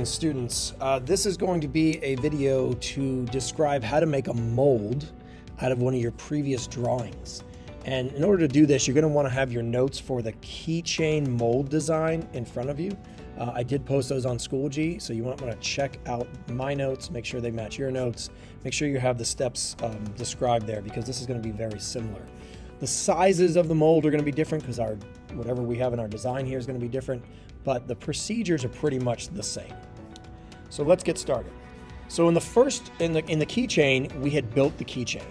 morning, students. This is going to be a video to describe how to make a mold out of one of your previous drawings. And in order to do this, you're going to want to have your notes for the keychain mold design in front of you. I did post those on Schoology, so you want to check out my notes, make sure they match your notes, make sure you have the steps described there, because this is going to be very similar. The sizes of the mold are going to be different because whatever we have in our design here is going to be different, but the procedures are pretty much the same. So let's get started. So in the keychain, we had built the keychain,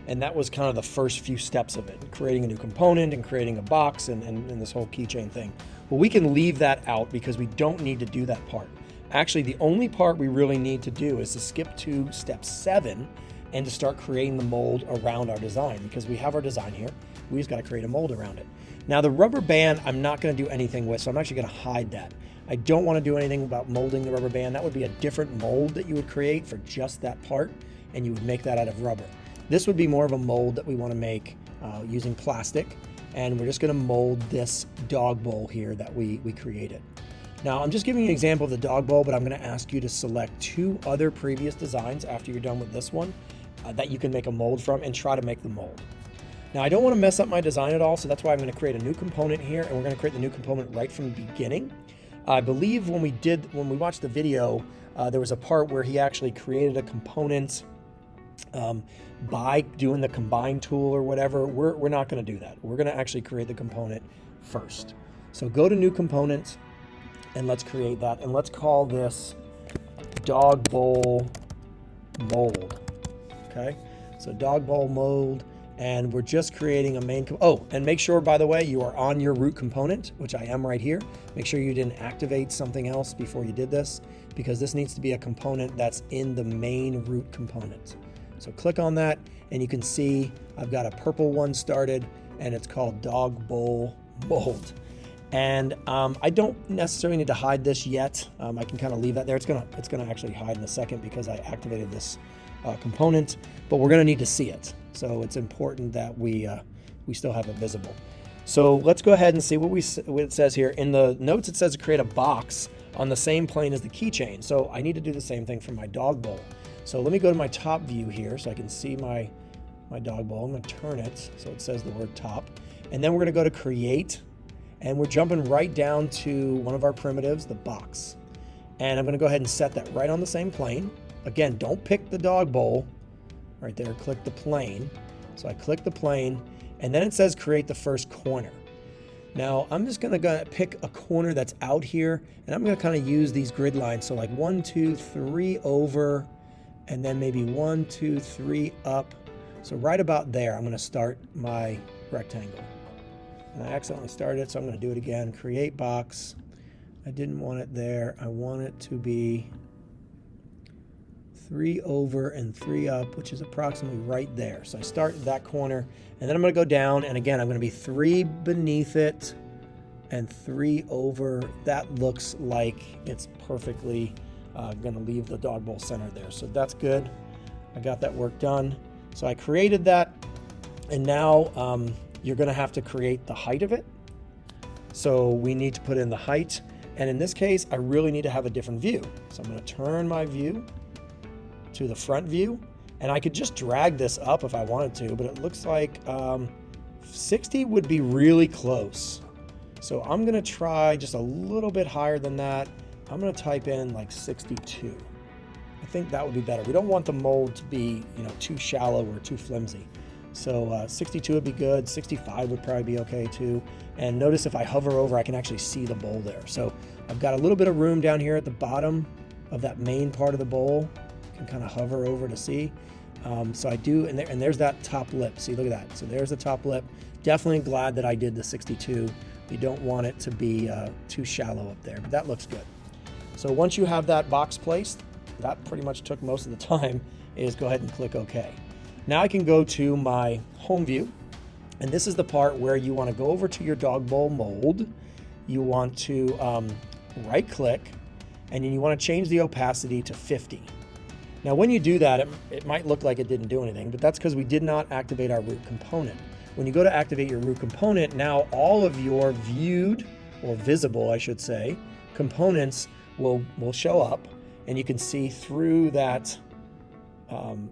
and that was kind of the first few steps of it, creating a new component and creating a box and this whole keychain thing. Well, we can leave that out because we don't need to do that part. Actually, the only part we really need to do is to skip to step 7 and to start creating the mold around our design, because we have our design here. We just got to create a mold around it. Now the rubber band, I'm not going to do anything with, so I'm actually going to hide that. I don't want to do anything about molding the rubber band. That would be a different mold that you would create for just that part, and you would make that out of rubber. This would be more of a mold that we want to make using plastic, and we're just going to mold this dog bowl here that we created. Now I'm just giving you an example of the dog bowl, but I'm going to ask you to select 2 other previous designs after you're done with this one that you can make a mold from and try to make the mold. Now I don't want to mess up my design at all, so that's why I'm going to create a new component here, and we're going to create the new component right from the beginning. I believe when we watched the video, there was a part where he actually created a component by doing the combine tool or whatever. We're not going to do that. We're going to actually create the component first. So go to new component and let's create that, and let's call this dog bowl mold. Okay, so dog bowl mold, and we're just creating a main. And make sure, by the way, you are on your root component, which I am right here. Make sure you didn't activate something else before you did this, because this needs to be a component that's in the main root component. So click on that, and you can see I've got a purple one started, and it's called dog bowl mold. And I don't necessarily need to hide this yet. I can kind of leave that there. It's gonna actually hide in a second because I activated this component, but we're going to need to see it. So it's important that we still have it visible. So let's go ahead and see what it says here. In the notes, it says create a box on the same plane as the keychain. So I need to do the same thing for my dog bowl. So let me go to my top view here so I can see my dog bowl. I'm going to turn it so it says the word top. And then we're going to go to create, and we're jumping right down to one of our primitives, the box. And I'm going to go ahead and set that right on the same plane. Again, don't pick the dog bowl right there, click the plane. So I click the plane, and then it says create the first corner. Now I'm just gonna pick a corner that's out here, and I'm gonna kind of use these grid lines. So like 1, 2, 3 over, and then maybe 1, 2, 3 up. So right about there, I'm gonna start my rectangle. And I accidentally started it, so I'm gonna do it again. Create box. I didn't want it there. I want it to be 3 over and 3 up, which is approximately right there. So I start at that corner, and then I'm going to go down, and again, I'm going to be 3 beneath it and 3 over. That looks like it's perfectly going to leave the dog bowl center there. So that's good. I got that work done. So I created that, and now you're going to have to create the height of it. So we need to put in the height, and in this case, I really need to have a different view. So I'm going to turn my view to the front view, and I could just drag this up if I wanted to, but it looks like 60 would be really close. So I'm gonna try just a little bit higher than that. I'm gonna type in like 62. I think that would be better. We don't want the mold to be, too shallow or too flimsy. So 62 would be good. 65 would probably be okay too. And notice if I hover over, I can actually see the bowl there. So I've got a little bit of room down here at the bottom of that main part of the bowl. Can kind of hover over to see. So I do, and there's that top lip. See, look at that. So there's the top lip. Definitely glad that I did the 62. You don't want it to be too shallow up there, but that looks good. So once you have that box placed, that pretty much took most of the time, is go ahead and click OK. Now I can go to my home view, and this is the part where you want to go over to your dog bowl mold. You want to right click, and then you want to change the opacity to 50. Now when you do that, it might look like it didn't do anything, but that's because we did not activate our root component. When you go to activate your root component, now all of your viewed, or visible I should say, components will show up, and you can see through that,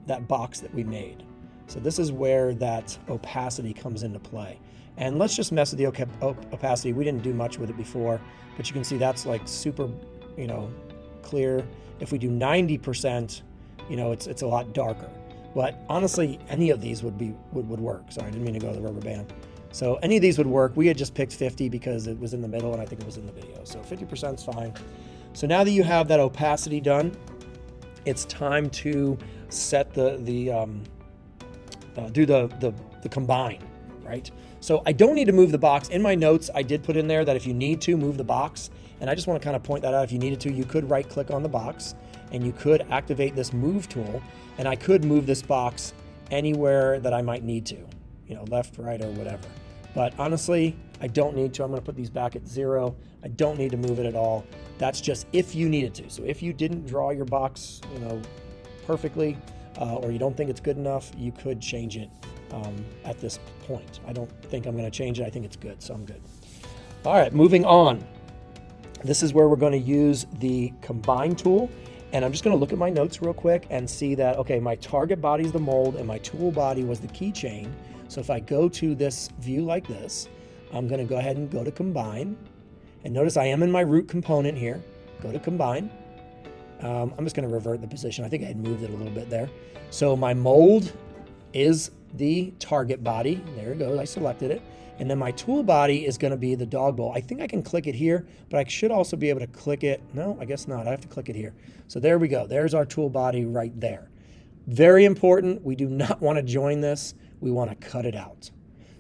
that box that we made. So this is where that opacity comes into play. And let's just mess with the opacity. We didn't do much with it before, but you can see that's like super, you know, clear. If we do 90%, you know, it's a lot darker. But honestly, any of these would work. Sorry, I didn't mean to go to the rubber band. So any of these would work. We had just picked 50 because it was in the middle, and I think it was in the video. So 50% is fine. So now that you have that opacity done, it's time to set do the combine, right? So I don't need to move the box. In my notes, I did put in there that if you need to move the box, and I just want to kind of point that out. If you needed to, you could right click on the box and you could activate this move tool, and I could move this box anywhere that I might need to, you know, left, right, or whatever. But honestly, I don't need to. I'm going to put these back at 0. I don't need to move it at all. That's just if you needed to. So if you didn't draw your box, you know, perfectly, or you don't think it's good enough, you could change it at this point. I don't think I'm going to change it. I think it's good, so I'm good. All right, moving on. This is where we're going to use the combine tool, and I'm just going to look at my notes real quick and see that, okay, my target body is the mold and my tool body was the keychain. So if I go to this view like this, I'm going to go ahead and go to combine, and notice I am in my root component here. Go to combine. I'm just going to revert the position. I think I had moved it a little bit there. So my mold is the target body. There it goes. I selected it. And then my tool body is going to be the dog bowl. I think I can click it here, but I should also be able to click it. No, I guess not. I have to click it here. So there we go. There's our tool body right there. Very important. We do not want to join this. We want to cut it out.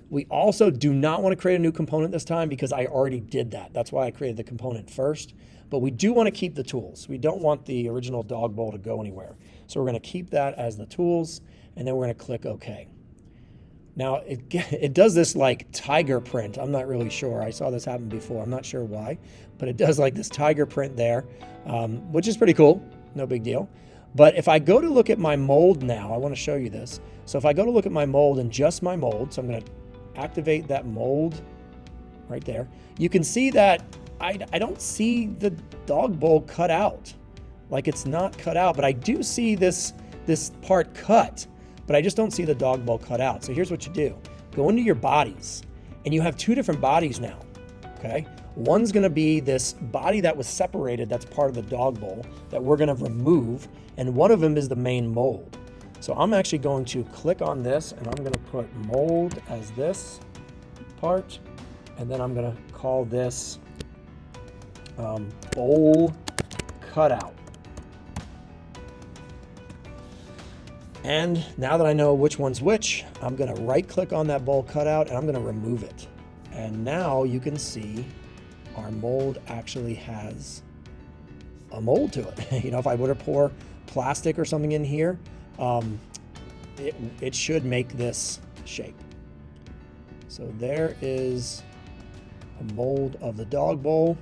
We also do not want to create a new component this time because I already did that. That's why I created the component first. But we do want to keep the tools. We don't want the original dog bowl to go anywhere. So we're going to keep that as the tools, and then we're going to click OK. Now, it does this like tiger print. I'm not really sure. I saw this happen before. I'm not sure why, but it does like this tiger print there, which is pretty cool. No big deal. But if I go to look at my mold now, I want to show you this. So if I go to look at my mold and just my mold, so I'm going to activate that mold right there. You can see that I don't see the dog bowl cut out. Like it's not cut out, but I do see this part cut, but I just don't see the dog bowl cut out. So here's what you do. Go into your bodies, and you have two different bodies now, okay? One's gonna be this body that was separated, that's part of the dog bowl, that we're gonna remove, and one of them is the main mold. So I'm actually going to click on this, and I'm gonna put mold as this part, and then I'm gonna call this bowl cutout. And now that I know which one's which, I'm gonna right click on that bowl cutout and I'm gonna remove it. And now you can see our mold actually has a mold to it. You know, if I were to pour plastic or something in here, it should make this shape. So there is a mold of the dog bowl.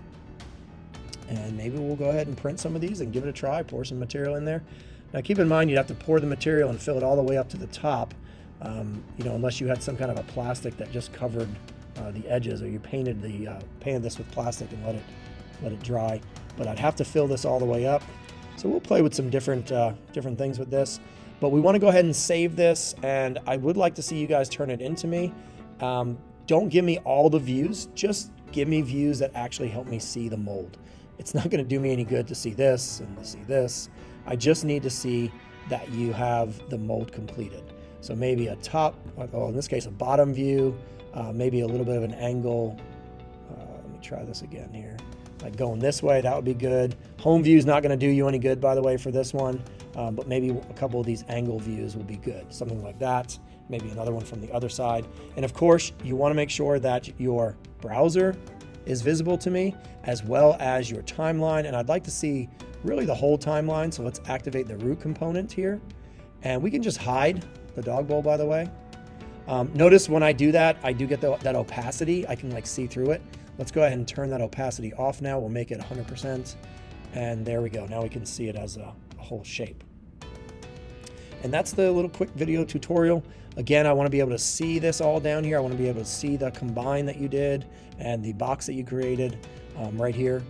And maybe we'll go ahead and print some of these and give it a try, pour some material in there. Now keep in mind, you'd have to pour the material and fill it all the way up to the top, you know, unless you had some kind of a plastic that just covered the edges, or you painted this with plastic and let it dry. But I'd have to fill this all the way up. So we'll play with some different things with this. But we want to go ahead and save this, and I would like to see you guys turn it into me. Don't give me all the views, just give me views that actually help me see the mold. It's not going to do me any good to see this and to see this. I just need to see that you have the mold completed. So maybe a top, oh, in this case, a bottom view, maybe a little bit of an angle. Let me try this again here. Like going this way, that would be good. Home view is not going to do you any good, by the way, for this one, but maybe a couple of these angle views will be good. Something like that. Maybe another one from the other side. And of course, you want to make sure that your browser is visible to me, as well as your timeline. And I'd like to see really the whole timeline. So let's activate the root component here. And we can just hide the dog bowl, by the way. Notice when I do that, I do get that opacity. I can like see through it. Let's go ahead and turn that opacity off now. We'll make it 100%. And there we go. Now we can see it as a whole shape. And that's the little quick video tutorial. Again, I want to be able to see this all down here. I want to be able to see the combine that you did and the box that you created right here.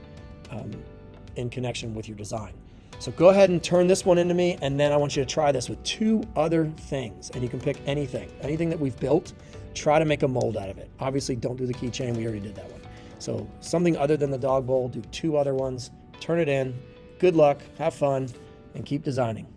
in connection with your design. So go ahead and turn this one into me, and then I want you to try this with 2 other things, and you can pick anything that we've built. Try to make a mold out of it. Obviously, don't do the keychain. We already did that one. So something other than the dog bowl, do 2 other ones, turn it in. Good luck, have fun, and keep designing.